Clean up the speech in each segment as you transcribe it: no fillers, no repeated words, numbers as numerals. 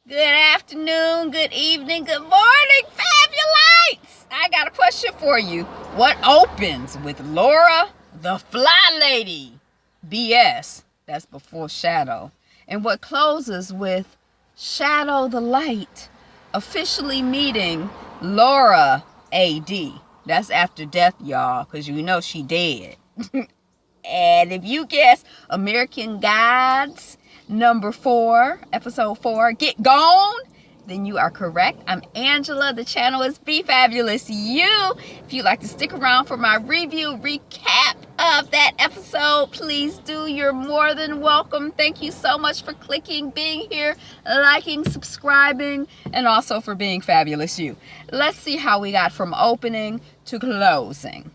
Good afternoon, good evening, good morning, Fabulites! I got a question for you. What opens with Laura the Fly Lady? BS. That's before Shadow. And what closes with Shadow the Light officially meeting Laura AD. That's after death, y'all, because you know she dead. And if you guess American Gods number 4, episode 4, Get Gone, then you are correct. I'm Angela. The channel is Be Fabulous You. If you'd like to stick around for my review recap of that episode, please do. You're more than welcome. Thank you so much for clicking, being here, liking, subscribing, and also for being fabulous you. Let's see how we got from opening to closing.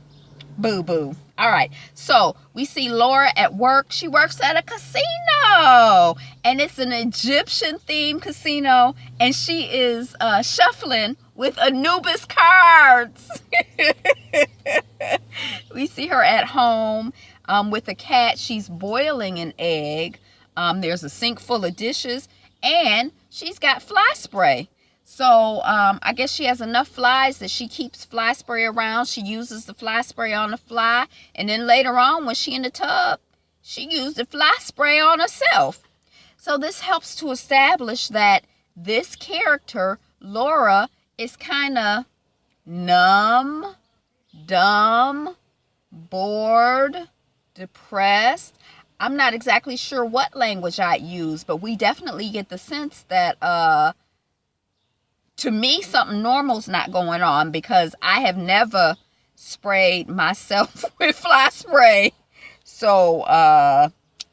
Boo boo. All right, so we see Laura at work. She works at a casino, and it's an Egyptian themed casino, and she is shuffling with Anubis cards. We see her at home with a cat. She's boiling an egg. There's a sink full of dishes, and she's got fly spray. So I guess she has enough flies that she keeps fly spray around. She uses the fly spray on the fly. And then later on, when she in the tub, she used the fly spray on herself. So this helps to establish that this character, Laura, is kind of numb, dumb, bored, depressed. I'm not exactly sure what language I'd use, but we definitely get the sense that to me, something normal's not going on, because I have never sprayed myself with fly spray. So,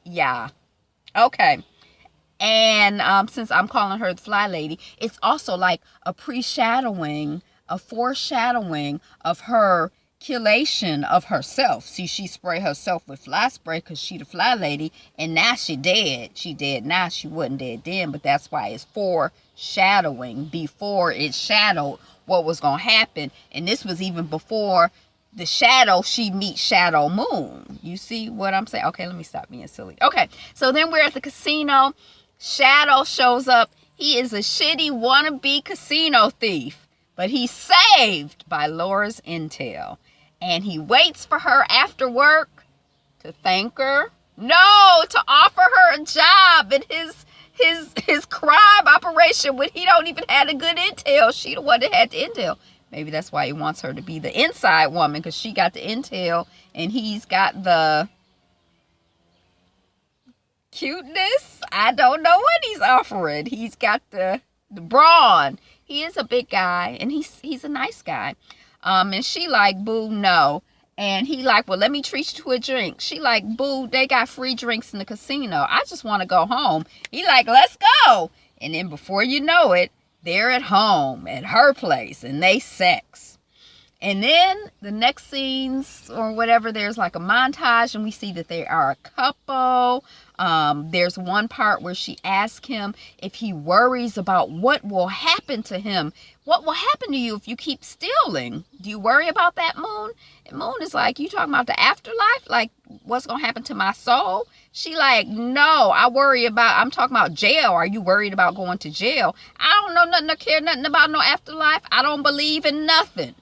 yeah. Okay. And since I'm calling her the fly lady, it's also like a foreshadowing of her killation of herself. See, she sprayed herself with fly spray because she the fly lady, and now she dead. She dead now. She wasn't dead then, but that's why it's foreshadowing. Before it shadowed what was gonna happen, and this was even before the shadow. She meets Shadow Moon. You see what I'm saying? Okay, let me stop being silly. Okay, so then we're at the casino. Shadow shows up. He is a shitty wannabe casino thief, but he's saved by Laura's intel. And he waits for her after work to thank her. No, to offer her a job in his crime operation when he don't even have a good intel. She the one that had the intel. Maybe that's why he wants her to be the inside woman, because she got the intel and he's got the cuteness. I don't know what he's offering. He's got the brawn. He is a big guy, and he's a nice guy. And she like, boo, no. And he like, well, let me treat you to a drink. She like, boo, they got free drinks in the casino. I just want to go home. He like, let's go. And then before you know it, they're at home at her place, and they sex. And then the next scenes or whatever, there's like a montage, and we see that they are a couple. There's one part where she asks him if he worries about what will happen to him. What will happen to you if you keep stealing? Do you worry about that, Moon? And Moon is like, you talking about the afterlife? Like, what's going to happen to my soul? She like, no, I'm talking about jail. Are you worried about going to jail? I don't know nothing, I care nothing about no afterlife. I don't believe in nothing.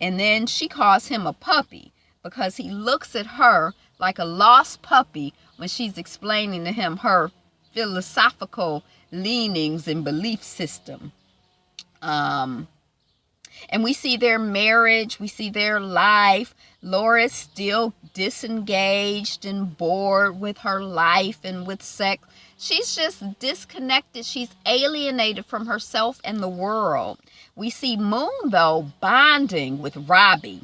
And then she calls him a puppy because he looks at her like a lost puppy when she's explaining to him her philosophical leanings and belief system. And we see their marriage. We see their life. Laura's still disengaged and bored with her life and with sex. She's just disconnected. She's alienated from herself and the world. We see Moon, though, bonding with Robbie.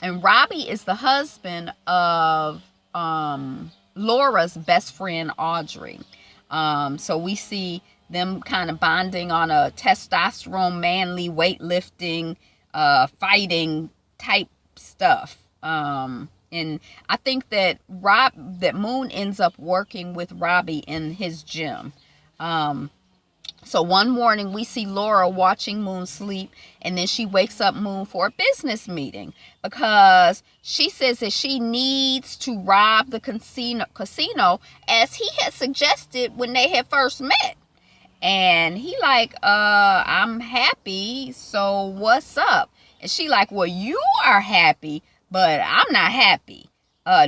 And Robbie is the husband of Laura's best friend, Audrey. So we see them kind of bonding on a testosterone, manly, weightlifting, fighting type stuff. And I think that Moon ends up working with Robbie in his gym. So one morning we see Laura watching Moon sleep, and then she wakes up Moon for a business meeting because she says that she needs to rob the casino as he had suggested when they had first met. And he like, I'm happy, so what's up? And she like, well, you are happy, but I'm not happy.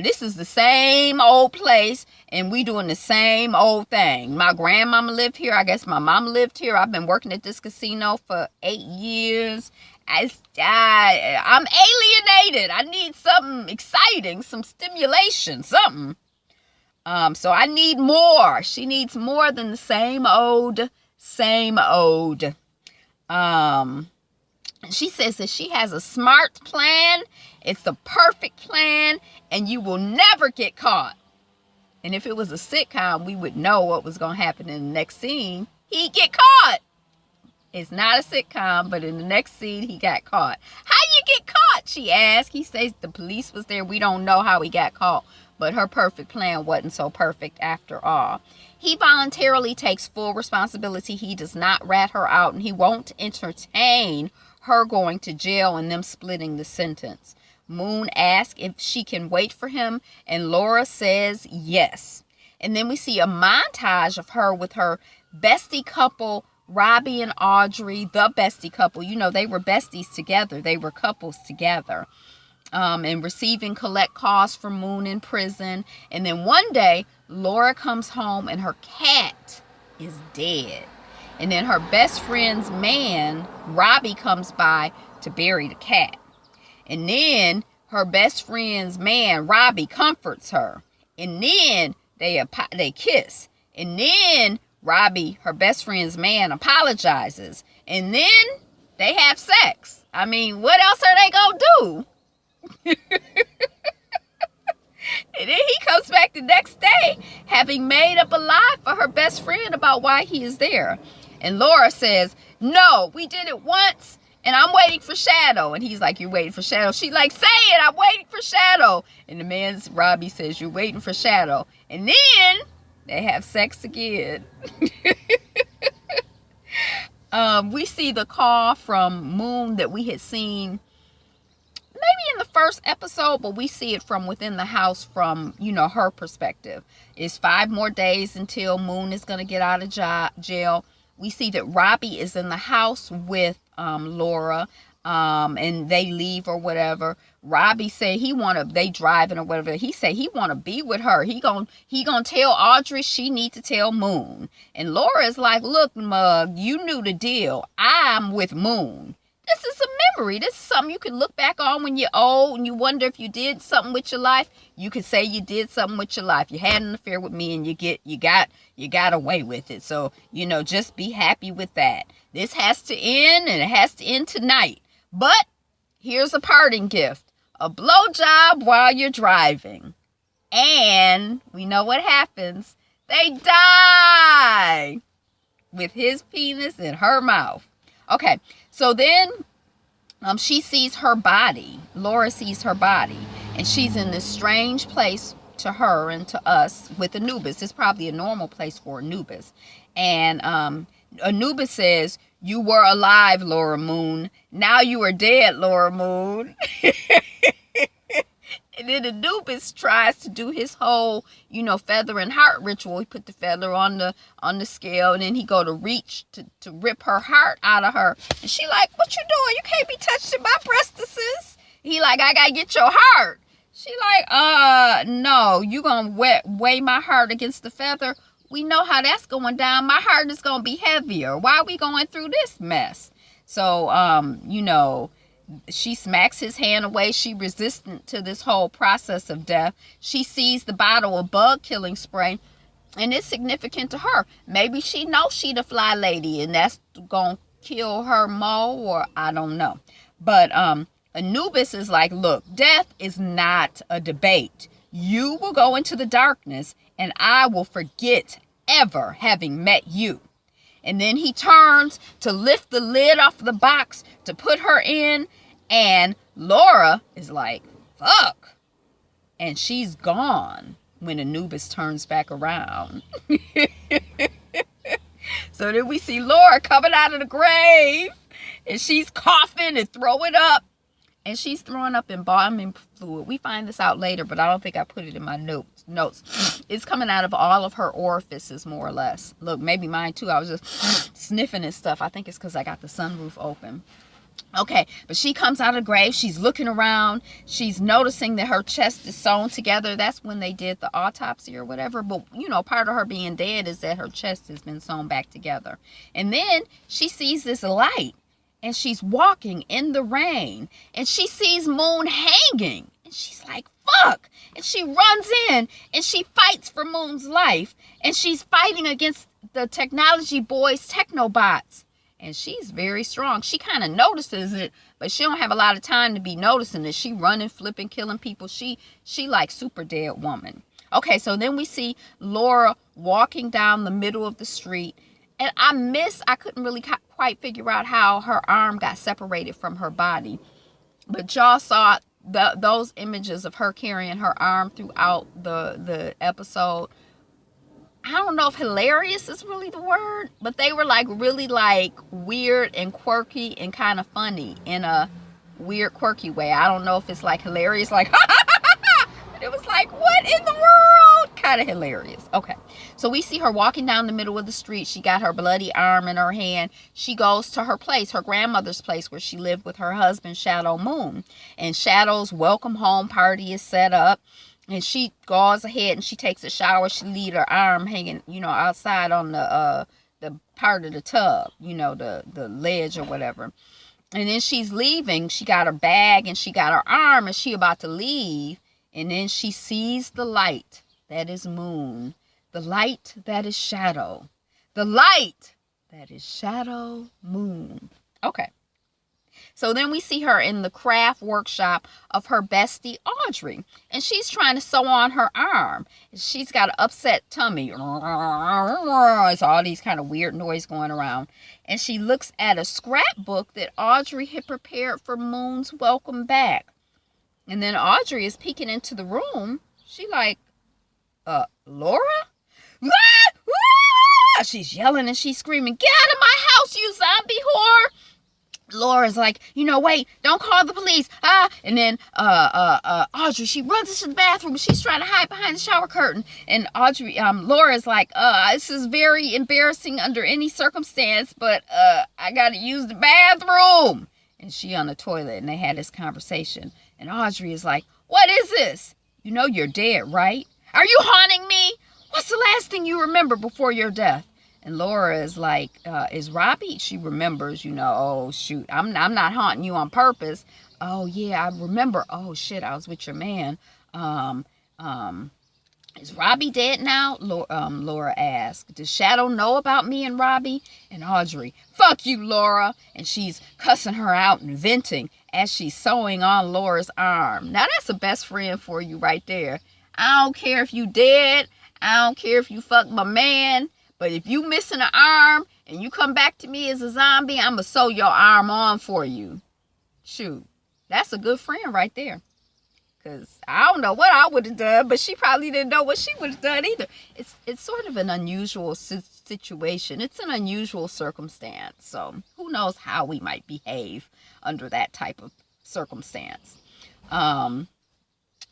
This is the same old place, and we doing the same old thing. My grandmama lived here. I guess my mama lived here. I've been working at this casino for 8 years. I'm alienated. I need something exciting, some stimulation, something. So I need more. She needs more than the same old, same old. She says that she has a smart plan. It's the perfect plan, and you will never get caught. And if it was a sitcom, we would know what was going to happen in the next scene. He'd get caught. It's not a sitcom, but in the next scene, he got caught. How you get caught? She asked. He says the police was there. We don't know how he got caught, but her perfect plan wasn't so perfect after all. He voluntarily takes full responsibility. He does not rat her out, and he won't entertain her going to jail and them splitting the sentence. Moon asks if she can wait for him, and Laura says yes. And then we see a montage of her with her bestie couple, Robbie and Audrey, the bestie couple. You know, they were besties together. They were couples together. And receiving collect calls from Moon in prison. And then one day, Laura comes home and her cat is dead. And then her best friend's man, Robbie, comes by to bury the cat. And then her best friend's man, Robbie, comforts her. And then they kiss. And then Robbie, her best friend's man, apologizes. And then they have sex. I mean, what else are they going to do? And then he comes back the next day, having made up a lie for her best friend about why he is there. And Laura says, no, we did it once, and I'm waiting for Shadow. And he's like, you're waiting for Shadow? She's like, say it, I'm waiting for Shadow. And the man's Robbie says, you're waiting for Shadow. And then they have sex again. We see the call from Moon that we had seen maybe in the first episode, but we see it from within the house from, you know, her perspective. It's 5 more days until Moon is going to get out of jail. We see that Robbie is in the house with Laura, and they leave or whatever. Robbie say they driving or whatever. He say he want to be with her. He gonna tell Audrey she need to tell Moon. And Laura is like, look, mug, you knew the deal. I'm with Moon. This is a memory. This is something you can look back on when you're old and you wonder if you did something with your life. You can say you did something with your life. You had an affair with me and you got away with it. So, you know, just be happy with that. This has to end, and it has to end tonight. But here's a parting gift. A blowjob while you're driving. And we know what happens. They die with his penis in her mouth. Okay, so then she sees her body. Laura sees her body. And she's in this strange place to her and to us with Anubis. It's probably a normal place for Anubis. And Anubis says, you were alive, Laura Moon. Now you are dead, Laura Moon. And then Anubis tries to do his whole, you know, feather and heart ritual. He put the feather on the scale, and then he go to reach to rip her heart out of her. And she like, what you doing? You can't be touching my breastises. He like, I gotta get your heart. She like, no, you gonna weigh my heart against the feather? We know how that's going down. My heart is gonna be heavier. Why are we going through this mess? So, you know, she smacks his hand away. She resistant to this whole process of death. She sees the bottle of bug killing spray, and it's significant to her. Maybe she knows she the fly lady, and that's gonna kill her more, or I don't know. But Anubis is like, look, death is not a debate. You will go into the darkness, and I will forget ever having met you. And then he turns to lift the lid off the box to put her in. And Laura is like, fuck. And she's gone when Anubis turns back around. So then we see Laura coming out of the grave. And she's coughing and throwing up. And she's throwing up embalming fluid. We find this out later, but I don't think I put it in my notes. notes. It's coming out of all of her orifices, more or less. Look, maybe mine too. I was just sniffing and stuff. I think it's because I got the sunroof open. Okay, but she comes out of the grave. She's looking around. She's noticing that her chest is sewn together. That's when they did the autopsy or whatever. But, you know, part of her being dead is that her chest has been sewn back together. And then she sees this light. And she's walking in the rain. And she sees Moon hanging. And she's like, fuck. And she runs in. And she fights for Moon's life. And she's fighting against the technology boys' technobots. And she's very strong. She kind of notices it, but she don't have a lot of time to be noticing it. She running, flipping, killing people. She like super dead woman. Okay, so then we see Laura walking down the middle of the street. And I couldn't really quite figure out how her arm got separated from her body. But y'all saw those images of her carrying her arm throughout the episode. I don't know if hilarious is really the word, but they were like really like weird and quirky and kind of funny in a weird, quirky way. I don't know if it's like hilarious, like, but it was like, what in the world? Kind of hilarious. Okay. So we see her walking down the middle of the street. She got her bloody arm in her hand. She goes to her place, her grandmother's place where she lived with her husband, Shadow Moon. And Shadow's welcome home party is set up. And she goes ahead and she takes a shower. She leaves her arm hanging, you know, outside on the part of the tub, you know, the ledge or whatever. And then she's leaving. She got her bag and she got her arm and she about to leave. And then she sees the light that is Moon. The light that is Shadow. The light that is Shadow Moon. Okay. So then we see her in the craft workshop of her bestie, Audrey. And she's trying to sew on her arm. She's got an upset tummy. It's all these kind of weird noise going around. And she looks at a scrapbook that Audrey had prepared for Moon's welcome back. And then Audrey is peeking into the room. She like, Laura? She's yelling and she's screaming, get out of my house, you zombie whore! Laura's like, you know, wait, don't call the police. And then Audrey, she runs into the bathroom. She's trying to hide behind the shower curtain. And Audrey, Laura's like, this is very embarrassing under any circumstance, but I gotta use the bathroom. And she on the toilet, and they had this conversation. And Audrey is like, what is this? You know you're dead, right? Are you haunting me? What's the last thing you remember before your death? And Laura is like, is Robbie? She remembers, you know, oh, shoot, I'm not haunting you on purpose. Oh, yeah, I remember. Oh, shit, I was with your man. Is Robbie dead now? Laura asked. Does Shadow know about me and Robbie? And Audrey, fuck you, Laura. And she's cussing her out and venting as she's sewing on Laura's arm. Now, that's a best friend for you right there. I don't care if you dead. I don't care if you fuck my man. But if you missing an arm and you come back to me as a zombie, I'm going to sew your arm on for you. Shoot, that's a good friend right there. Because I don't know what I would have done, but she probably didn't know what she would have done either. It's sort of an unusual situation. It's an unusual circumstance. So who knows how we might behave under that type of circumstance.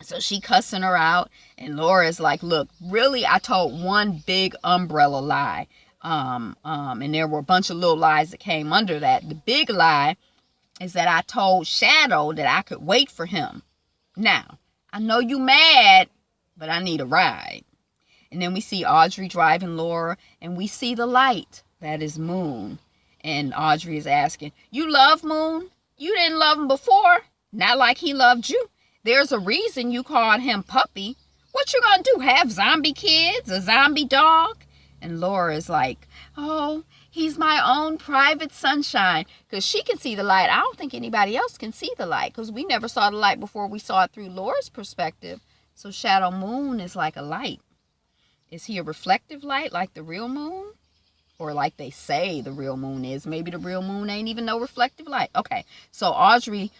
So she cussing her out, and Laura's like, look, really, I told one big umbrella lie. And there were a bunch of little lies that came under that. The big lie is that I told Shadow that I could wait for him. Now, I know you mad, but I need a ride. And then we see Audrey driving Laura, and we see the light. That is Moon. And Audrey is asking, you love Moon? You didn't love him before. Not like he loved you. There's a reason you called him Puppy. What you gonna do, have zombie kids? A zombie dog? And Laura is like, oh, he's my own private sunshine. Because she can see the light. I don't think anybody else can see the light. Because we never saw the light before we saw it through Laura's perspective. So Shadow Moon is like a light. Is he a reflective light like the real moon? Or like they say the real moon is. Maybe the real moon ain't even no reflective light. Okay, so Audrey,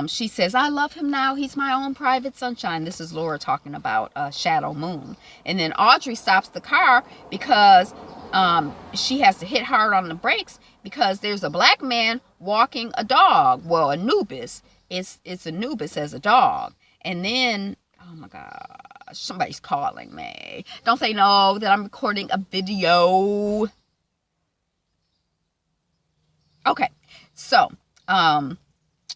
she says, I love him now. He's my own private sunshine. This is Laura talking about Shadow Moon. And then Audrey stops the car because she has to hit hard on the brakes because there's a black man walking a dog. Well, Anubis. It's Anubis as a dog. And then, Oh my gosh, somebody's calling me. Don't they know that I'm recording a video? Okay, so, and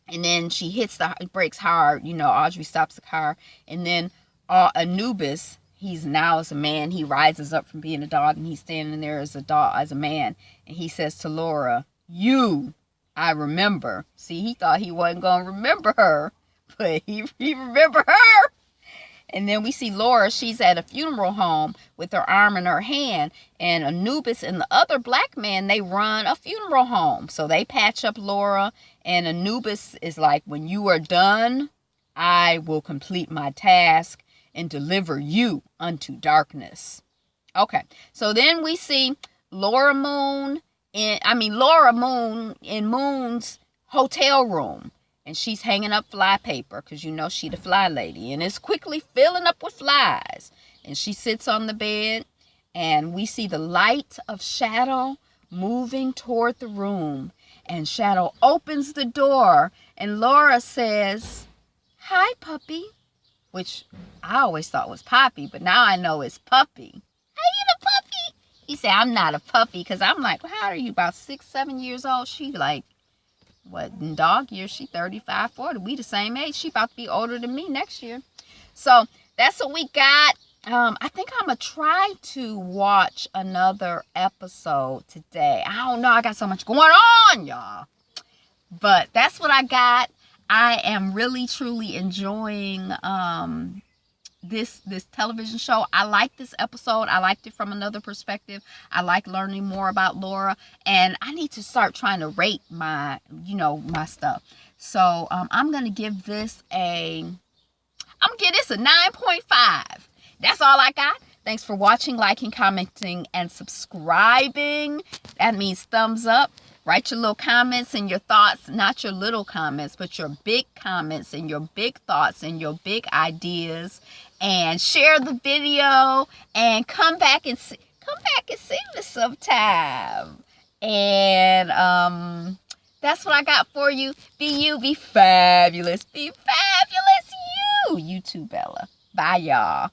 then she brakes hard, Audrey stops the car, and then Anubis, he's now as a man, he rises up from being a dog, and he's standing there as a man, and he says to Laura, I remember. See, he thought he wasn't going to remember her, but he remembered her. And then we see Laura, she's at a funeral home with her arm in her hand, and Anubis and the other black man, they run a funeral home. So they patch up Laura, and Anubis is like, when you are done, I will complete my task and deliver you unto darkness. Okay, so then we see Laura Moon in Moon's hotel room. And she's hanging up fly paper because she the fly lady. And it's quickly filling up with flies. And she sits on the bed. And we see the light of Shadow moving toward the room. And Shadow opens the door. And Laura says, "Hi, puppy." Which I always thought was Poppy. But now I know it's Puppy. Are you the puppy? He said, "I'm not a puppy." Because I'm like, well, how are you? About 6, 7 years old? She like, what, in dog years, she 35, 40. We the same age. She about to be older than me next year. So that's what we got. I think I'm going to try to watch another episode today. I don't know. I got so much going on, y'all. But that's what I got. I am really, truly enjoying this television show. I like this episode. I liked it from another perspective. I like learning more about Laura, and I need to start trying to rate my stuff. So I'm gonna give this a 9.5. That's all I got. Thanks for watching, liking, commenting, and subscribing. That means thumbs up. Write your little comments and your thoughts, not your little comments, but your big comments and your big thoughts and your big ideas. And share the video and come back and see me sometime. And that's what I got for you. Be you, be fabulous. Be fabulous, you. You too, Bella. Bye, y'all.